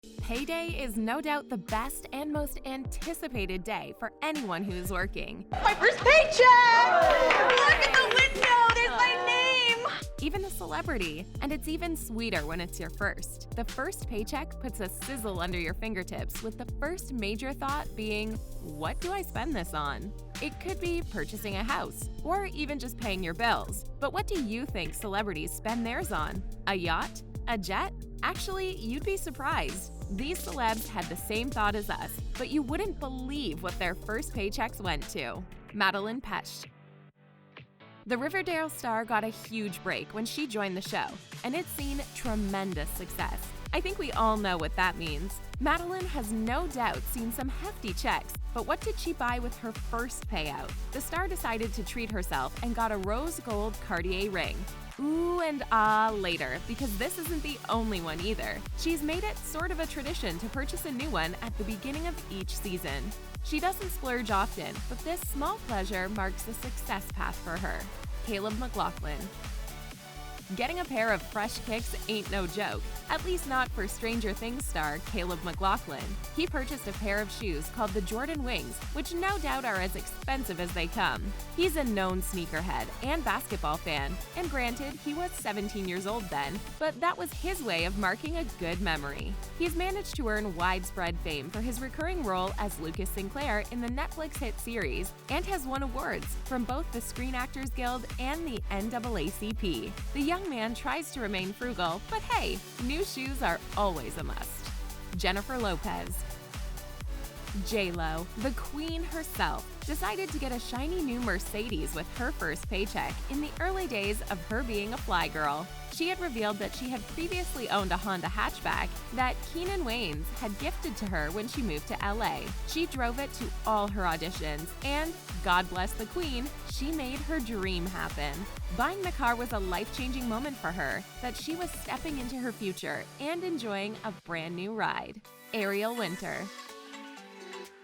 Payday is no doubt the best and most anticipated day for anyone who is working. My first paycheck! Look at the window! There's my name! Even a celebrity. And it's even sweeter when it's your first. The first paycheck puts a sizzle under your fingertips, with the first major thought being, what do I spend this on? It could be purchasing a house, or even just paying your bills. But what do you think celebrities spend theirs on? A yacht? A jet? Actually, you'd be surprised. These celebs had the same thought as us, but you wouldn't believe what their first paychecks went to. Madelaine Petsch. The Riverdale star got a huge break when she joined the show, and it's seen tremendous success. I think we all know what that means. Madelaine has no doubt seen some hefty checks, but what did she buy with her first payout? The star decided to treat herself and got a rose gold Cartier ring. Ooh and ah later, because this isn't the only one either. She's made it sort of a tradition to purchase a new one at the beginning of each season. She doesn't splurge often, but this small pleasure marks a success path for her. Mclaughlin. Getting a pair of fresh kicks ain't no joke, at least not for Stranger Things star Mclaughlin. He purchased a pair of shoes called the Jordan Wings, which no doubt are as expensive as they come. He's a known sneakerhead and basketball fan, and granted, he was 17 years old then, but that was his way of marking a good memory. He's managed to earn widespread fame for his recurring role as Lucas Sinclair in the Netflix hit series, and has won awards from both the Screen Actors Guild and the NAACP. The young man tries to remain frugal, but hey, new shoes are always a must. Jennifer Lopez. J-Lo, the queen herself, decided to get a shiny new Mercedes with her first paycheck in the early days of her being a fly girl. She had revealed that she had previously owned a Honda hatchback that Keenan Wayans had gifted to her when she moved to LA. She drove it to all her auditions, and, God bless the queen, she made her dream happen. Buying the car was a life-changing moment for her, that she was stepping into her future and enjoying a brand new ride. Ariel Winter.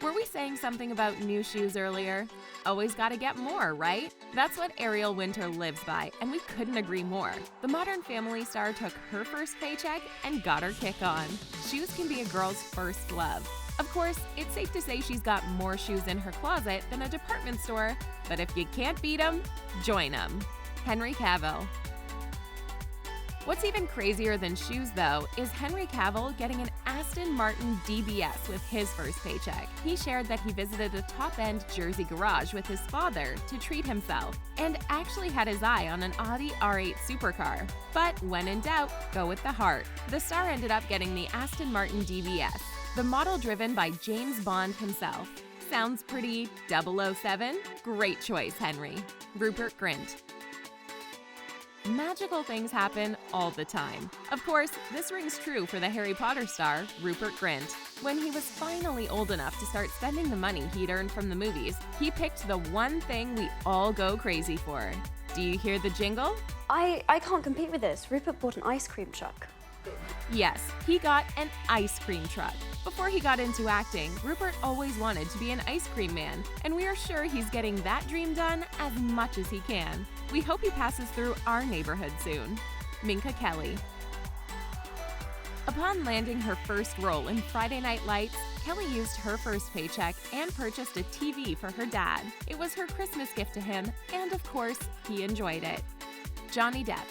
Were we saying something about new shoes earlier? Always gotta get more, right? That's what Ariel Winter lives by, and we couldn't agree more. The Modern Family star took her first paycheck and got her kick on. Shoes can be a girl's first love. Of course, it's safe to say she's got more shoes in her closet than a department store, but if you can't beat 'em, join 'em. Henry Cavill. What's even crazier than shoes, though, is Henry Cavill getting an Aston Martin DBS with his first paycheck. He shared that he visited a top-end Jersey garage with his father to treat himself, and actually had his eye on an Audi R8 supercar. But when in doubt, go with the heart. The star ended up getting the Aston Martin DBS, the model driven by James Bond himself. Sounds pretty 007? Great choice, Henry. Rupert Grint. Magical things happen all the time. Of course, this rings true for the Harry Potter star, Rupert Grint. When he was finally old enough to start spending the money he'd earned from the movies, he picked the one thing we all go crazy for. Do you hear the jingle? I can't compete with this. Rupert bought an ice cream truck. Yes, he got an ice cream truck. Before he got into acting, Rupert always wanted to be an ice cream man, and we are sure he's getting that dream done as much as he can. We hope he passes through our neighborhood soon. Minka Kelly. Upon landing her first role in Friday Night Lights, Kelly used her first paycheck and purchased a TV for her dad. It was her Christmas gift to him, and of course, he enjoyed it. Johnny Depp.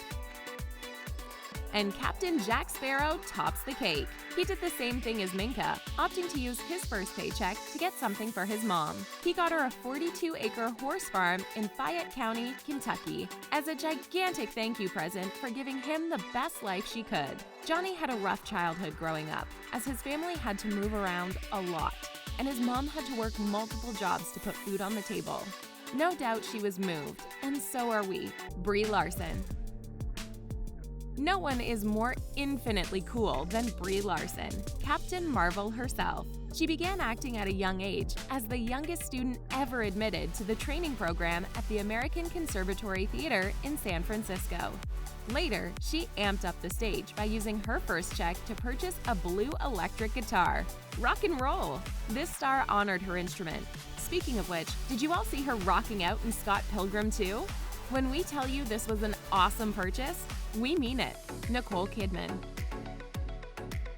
And Captain Jack Sparrow tops the cake. He did the same thing as Minka, opting to use his first paycheck to get something for his mom. He got her a 42-acre horse farm in Fayette County, Kentucky, as a gigantic thank you present for giving him the best life she could. Johnny had a rough childhood growing up, as his family had to move around a lot, and his mom had to work multiple jobs to put food on the table. No doubt she was moved, and so are we. Brie Larson. No one is more infinitely cool than Brie Larson, Captain Marvel herself. She began acting at a young age, as the youngest student ever admitted to the training program at the American Conservatory Theater in San Francisco. Later, she amped up the stage by using her first check to purchase a blue electric guitar. Rock and roll! This star honored her instrument. Speaking of which, did you all see her rocking out in Scott Pilgrim too? When we tell you this was an awesome purchase, we mean it. Nicole Kidman.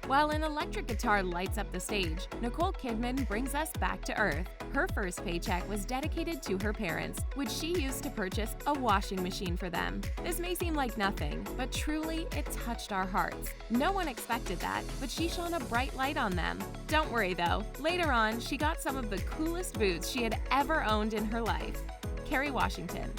While an electric guitar lights up the stage, Nicole Kidman brings us back to earth. Her first paycheck was dedicated to her parents, which she used to purchase a washing machine for them. This may seem like nothing, but truly it touched our hearts. No one expected that, but she shone a bright light on them. Don't worry though, later on she got some of the coolest boots she had ever owned in her life. Kerry Washington.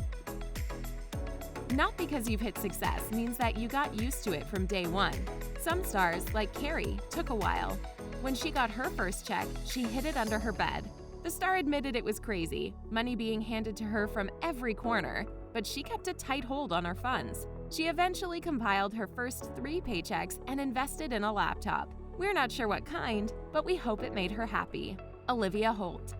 Not because you've hit success means that you got used to it from day one. Some stars, like Kerry, took a while. When she got her first check, she hid it under her bed. The star admitted it was crazy, money being handed to her from every corner, but she kept a tight hold on her funds. She eventually compiled her first 3 paychecks and invested in a laptop. We're not sure what kind, but we hope it made her happy. Olivia Holt.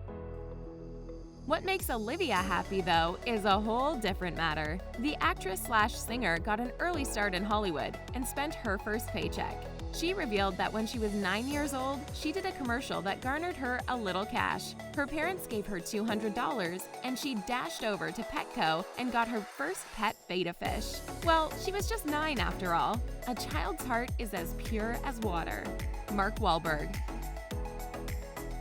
What makes Olivia happy, though, is a whole different matter. The actress/singer got an early start in Hollywood and spent her first paycheck. She revealed that when she was 9 years old, she did a commercial that garnered her a little cash. Her parents gave her $200, and she dashed over to Petco and got her first pet betta fish. Well, she was just 9 after all. A child's heart is as pure as water. Mark Wahlberg.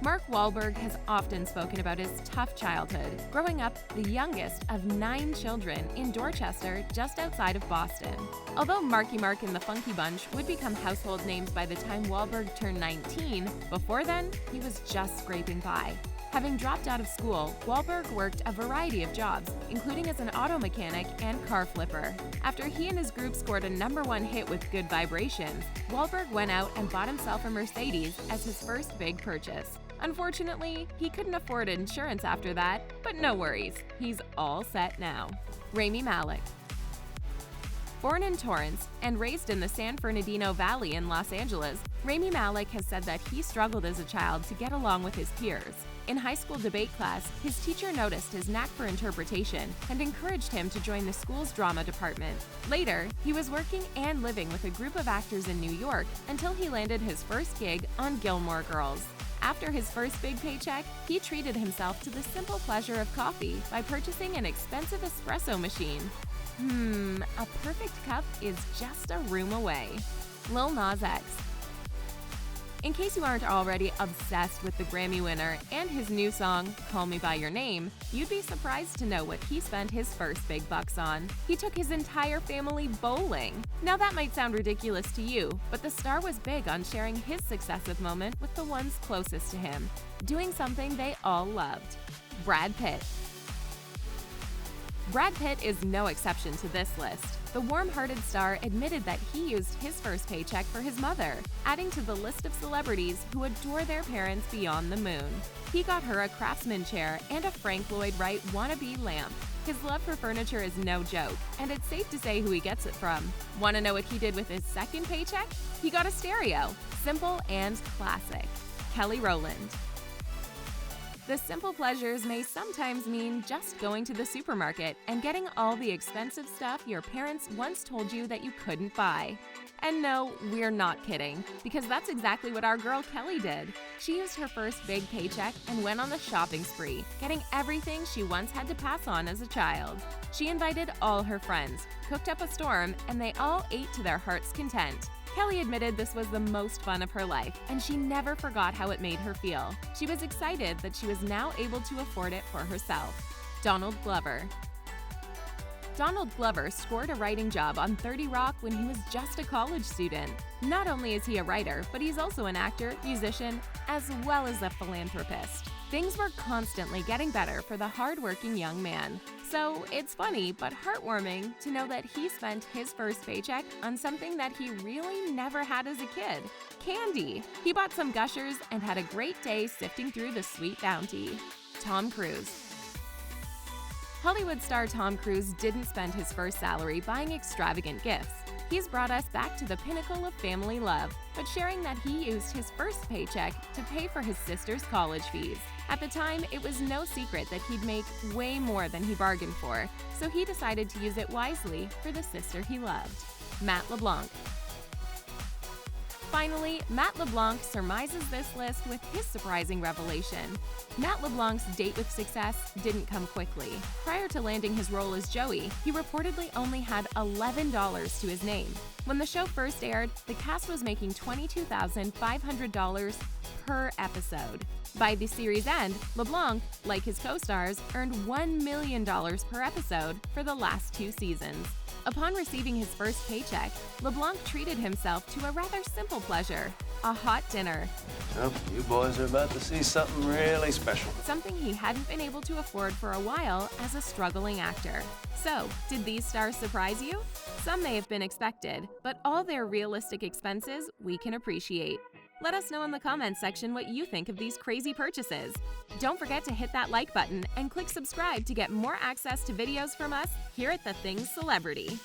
Mark Wahlberg has often spoken about his tough childhood, growing up the youngest of 9 children in Dorchester, just outside of Boston. Although Marky Mark and the Funky Bunch would become household names by the time Wahlberg turned 19, before then, he was just scraping by. Having dropped out of school, Wahlberg worked a variety of jobs, including as an auto mechanic and car flipper. After he and his group scored a #1 hit with Good Vibrations, Wahlberg went out and bought himself a Mercedes as his first big purchase. Unfortunately, he couldn't afford insurance after that, but no worries, he's all set now. Rami Malek. Born in Torrance and raised in the San Bernardino Valley in Los Angeles, Rami Malek has said that he struggled as a child to get along with his peers. In high school debate class, his teacher noticed his knack for interpretation and encouraged him to join the school's drama department. Later, he was working and living with a group of actors in New York until he landed his first gig on Gilmore Girls. After his first big paycheck, he treated himself to the simple pleasure of coffee by purchasing an expensive espresso machine. A perfect cup is just a room away. Lil Nas X. In case you aren't already obsessed with the Grammy winner and his new song, Call Me By Your Name, you'd be surprised to know what he spent his first big bucks on. He took his entire family bowling. Now that might sound ridiculous to you, but the star was big on sharing his successive moment with the ones closest to him, doing something they all loved. Brad Pitt. Brad Pitt is no exception to this list. The warm-hearted star admitted that he used his first paycheck for his mother, adding to the list of celebrities who adore their parents beyond the moon. He got her a Craftsman chair and a Frank Lloyd Wright wannabe lamp. His love for furniture is no joke, and it's safe to say who he gets it from. Want to know what he did with his second paycheck? He got a stereo. Simple and classic. Kelly Rowland. The simple pleasures may sometimes mean just going to the supermarket and getting all the expensive stuff your parents once told you that you couldn't buy. And no, we're not kidding, because that's exactly what our girl Kelly did. She used her first big paycheck and went on the shopping spree, getting everything she once had to pass on as a child. She invited all her friends, cooked up a storm, and they all ate to their heart's content. Kelly admitted this was the most fun of her life, and she never forgot how it made her feel. She was excited that she was now able to afford it for herself. Donald Glover. Donald Glover scored a writing job on 30 Rock when he was just a college student. Not only is he a writer, but he's also an actor, musician, as well as a philanthropist. Things were constantly getting better for the hardworking young man. So it's funny but heartwarming to know that he spent his first paycheck on something that he really never had as a kid: candy. He bought some Gushers and had a great day sifting through the sweet bounty. Tom Cruise. Hollywood star Tom Cruise didn't spend his first salary buying extravagant gifts. He's brought us back to the pinnacle of family love, but sharing that he used his first paycheck to pay for his sister's college fees. At the time, it was no secret that he'd make way more than he bargained for, so he decided to use it wisely for the sister he loved. Matt LeBlanc. Finally, Matt LeBlanc surmises this list with his surprising revelation. Matt LeBlanc's date with success didn't come quickly. Prior to landing his role as Joey, he reportedly only had $11 to his name. When the show first aired, the cast was making $22,500 per episode. By the series' end, LeBlanc, like his co-stars, earned $1 million per episode for the last 2 seasons. Upon receiving his first paycheck, LeBlanc treated himself to a rather simple pleasure, a hot dinner. Well, you boys are about to see something really special. Something he hadn't been able to afford for a while as a struggling actor. So, did these stars surprise you? Some may have been expected, but all their realistic expenses we can appreciate. Let us know in the comments section what you think of these crazy purchases. Don't forget to hit that like button and click subscribe to get more access to videos from us here at Thethings Celebrity.